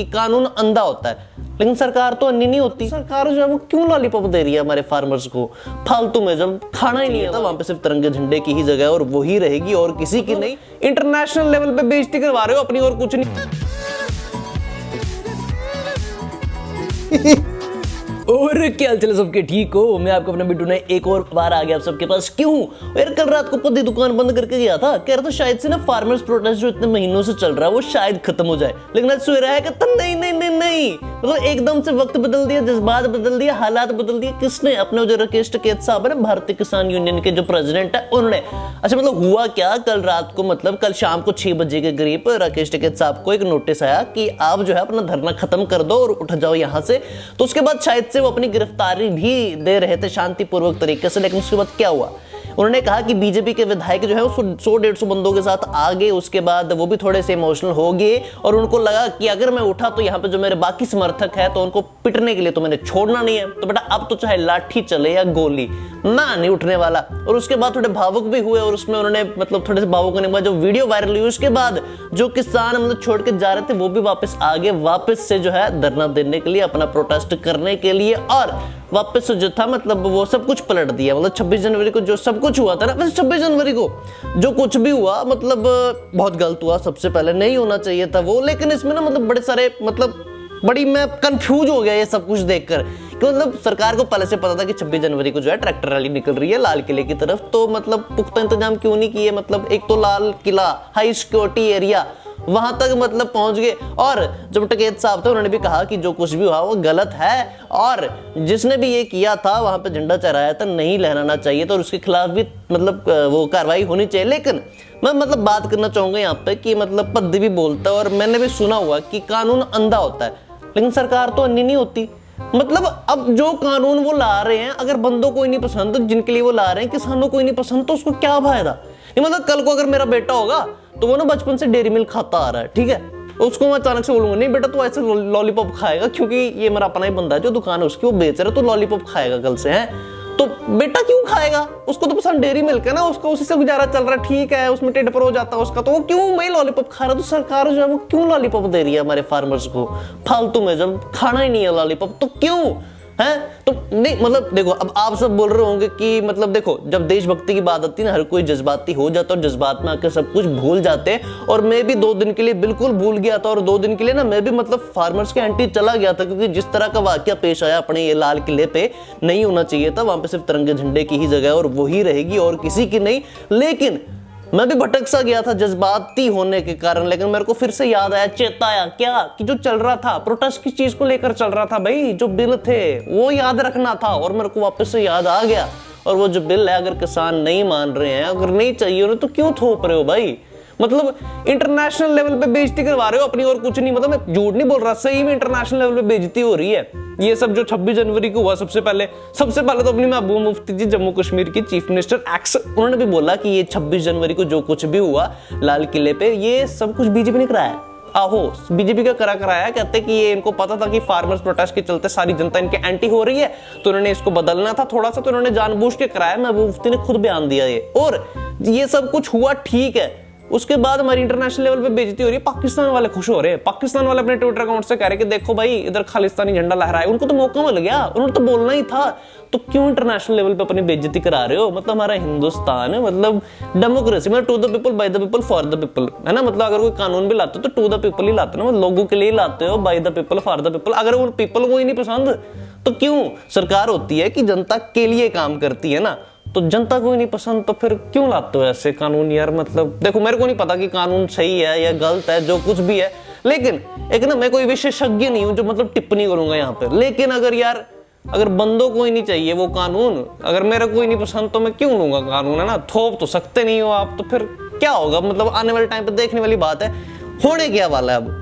कि कानून अंधा होता है, लेकिन सरकार तो अन्नी नहीं होती। सरकार जो है वो क्यों लॉलीपॉप दे रही है हमारे फार्मर्स को फालतू में, जब खाना ही नहीं है। वहां पे सिर्फ तिरंगे झंडे की ही जगह है और वही रहेगी और किसी की नहीं। इंटरनेशनल लेवल पे बेइज्जती करवा रहे हो अपनी और कुछ नहीं। और क्या हाल चाल सबके, ठीक हो? मैं आपको अपना बिट्टू ने एक और बार आ गया आप सबके पास। क्यों यार, कल रात को पति दुकान बंद करके गया था, कह रहा था शायद से ना फार्मर्स प्रोटेस्ट जो इतने महीनों से चल रहा है वो शायद खत्म हो जाए, लेकिन आज सवेरा है कहता नहीं नहीं नहीं नहीं, मतलब एकदम से वक्त बदल दिया, जज्बात बदल दिया, हालात बदल दिए। किसने? अपने जो राकेश टिकैत साहब है ना, भारतीय किसान यूनियन के जो प्रेसिडेंट है, उन्होंने। अच्छा मतलब हुआ क्या, कल रात को मतलब कल शाम को 6 बजे के करीब राकेश टिकैत साहब को एक नोटिस आया कि आप जो है अपना धरना खत्म कर दो और उठ जाओ यहाँ से। तो उसके बाद शायद से वो अपनी गिरफ्तारी भी दे रहे थे शांतिपूर्वक तरीके से, लेकिन उसके बाद क्या हुआ, उन्होंने कहा कि बीजेपी के विधायक जो है 100-150 बंदों के साथ आ गए। उसके बाद वो भी थोड़े से इमोशनल हो गए और उनको लगा कि अगर मैं उठा तो यहाँ पे जो मेरे बाकी समर्थक है तो उनको पिटने के लिए तो मैंने छोड़ना नहीं है, तो बेटा अब तो चाहे लाठी चले या गोली, मैं नहीं उठने वाला। और उसके बाद थोड़े भावुक भी हुए और उसमें उन्होंने मतलब थोड़े से भावुक होने के बाद जो वीडियो वायरल हुई, उसके बाद जो किसान मतलब छोड़ के जा रहे थे वो भी वापस आ गए, वापस से जो है धरना देने के लिए, अपना प्रोटेस्ट करने के लिए। और वापस से जो था मतलब वो सब कुछ पलट दिया। मतलब 26 जनवरी को जो सब कुछ हुआ था ना, वैसे 26 जनवरी को जो कुछ भी हुआ मतलब बहुत गलत हुआ, सबसे पहले नहीं होना चाहिए था वो। लेकिन इसमें ना मतलब बड़े सारे मतलब बड़ी मैं कंफ्यूज हो गया ये सब कुछ देखकर, कि मतलब सरकार को पहले से पता था कि 26 जनवरी को जो है ट्रैक्टर रैली निकल रही है लाल किले की तरफ, तो मतलब पुख्ता इंतजाम क्यों नहीं किए? मतलब एक तो Lal Qila high security area, वहां तक मतलब पहुंच गए। और जब टिकैत साहब थे उन्होंने भी कहा कि जो कुछ भी हुआ वो गलत है और जिसने भी ये किया था वहां पे झंडा चढ़ाया था नहीं लहराना चाहिए, तो उसके खिलाफ भी मतलब वो कार्रवाई होनी चाहिए। लेकिन मैं मतलब बात करना चाहूंगा यहाँ पे कि मतलब पद्य भी बोलता है और मैंने भी सुना हुआ कि कानून अंधा होता है, लेकिन सरकार तो अन्नी नहीं होती। मतलब अब जो कानून वो ला रहे हैं, अगर बंदों को ही नहीं पसंद, जिनके लिए वो ला रहे हैं किसानों को ही नहीं पसंद, तो उसको क्या फायदा? मतलब कल को अगर मेरा बेटा होगा तो वो ना बचपन से डेयरी मिल्क खाता आ रहा है, ठीक है, उसको मैं अचानक से बोलूंगा नहीं बेटा तू ऐसे लॉलीपॉप खाएगा, क्योंकि ये मेरा अपना ही बंदा है जो दुकान है उसकी, वो बेच रहा है, तो लॉलीपॉप खाएगा कल से, है तो बेटा क्यों खाएगा? उसको तो पसंद डेयरी मिल्क है ना, उसका उसी से गुजारा चल रहा है, ठीक है, उसमें टेढ़ पर हो जाता है उसका, तो वो क्यों मैं लॉलीपॉप खा रहा? तो सरकार जो है वो क्यों लॉलीपॉप दे रही है हमारे फार्मर्स को फालतू में, जब खाना ही नहीं है लॉलीपॉप, तो क्यों है? तो नहीं मतलब देखो, अब आप सब बोल रहे होंगे कि मतलब देखो जब देशभक्ति की बात आती है ना, हर कोई जज्बाती हो जाता है और जज्बात में आकर सब कुछ भूल जाते हैं। और मैं भी 2 दिन के लिए बिल्कुल भूल गया था और 2 दिन के लिए ना मैं भी मतलब फार्मर्स के एंटी चला गया था, क्योंकि जिस तरह का वाकया पेश आया अपने ये लाल किले पे नहीं होना चाहिए था। वहां पे सिर्फ तिरंगे झंडे की ही जगह है और वही रहेगी और किसी की नहीं। लेकिन मैं भी भटक सा गया था जज्बाती होने के कारण, लेकिन मेरे को फिर से याद आया, चेता आया क्या कि जो चल रहा था प्रोटेस्ट किस चीज को लेकर चल रहा था भाई, जो बिल थे वो याद रखना था और मेरे को वापस से याद आ गया। और वो जो बिल है अगर किसान नहीं मान रहे हैं, अगर नहीं चाहिए उन्हें, तो क्यों थोप रहे हो भाई? मतलब इंटरनेशनल लेवल पे बेइज्जती करवा रहे हो अपनी और कुछ नहीं। मतलब मैं झूठ नहीं बोल रहा, सही में इंटरनेशनल लेवल पे बेइज्जती हो रही है। ये सब जो 26 जनवरी को हुआ, सबसे पहले तो अपनी महबूबा मुफ्ती जी जम्मू कश्मीर की चीफ मिनिस्टर एक्स, उन्होंने भी बोला कि ये 26 जनवरी को जो कुछ भी हुआ लाल किले पे, ये सब कुछ बीजेपी ने कराया। आहो बीजेपी का कराया, कहते कि ये इनको पता था कि फार्मर्स प्रोटेस्ट के चलते सारी जनता इनके एंटी हो रही है, तो उन्होंने इसको बदलना था थोड़ा सा, तो उन्होंने जानबूझ के कराया। महबूबा मुफ्ती ने खुद बयान दिया ये, और ये सब कुछ हुआ ठीक है। उसके बाद हमारी इंटरनेशनल लेवल पे बेइज्जती हो रही है, पाकिस्तान वाले खुश हो रहे हैं। पाकिस्तान वाले अपने ट्विटर अकाउंट से कह रहे कि देखो भाई इधर खालिस्तानी झंडा लहराए, उनको तो मौका मिल गया, उन्होंने तो बोलना ही था, तो क्यों इंटरनेशनल लेवल पे अपनी बेइज्जती करा रहे हो? मतलब हमारा हिंदुस्तान है, मतलब डेमोक्रेसी, मतलब to the people by the people for the people, है ना। मतलब अगर कोई कानून भी लाते हो तो टू द पीपल ही लाते हो ना, लोगों के लिए लाते हो, bye the people for the people. अगर वो पीपल को ही नहीं पसंद तो क्यों? सरकार होती है कि जनता के लिए काम करती है ना, तो जनता को ही नहीं पसंद तो फिर क्यों लाते हो ऐसे कानून यार? मतलब देखो मेरे को नहीं पता कि कानून सही है या गलत है, जो कुछ भी है, लेकिन एक ना मैं कोई विशेषज्ञ नहीं हूं जो मतलब टिप्पणी करूंगा यहाँ पे। लेकिन अगर बंदों को ही नहीं चाहिए वो कानून, अगर मेरे को ही नहीं पसंद तो मैं क्यों लूंगा कानून, है ना। थोप तो सकते नहीं हो आप, तो फिर क्या होगा? मतलब आने वाले टाइम पे देखने वाली बात है, होने क्या वाला है अब।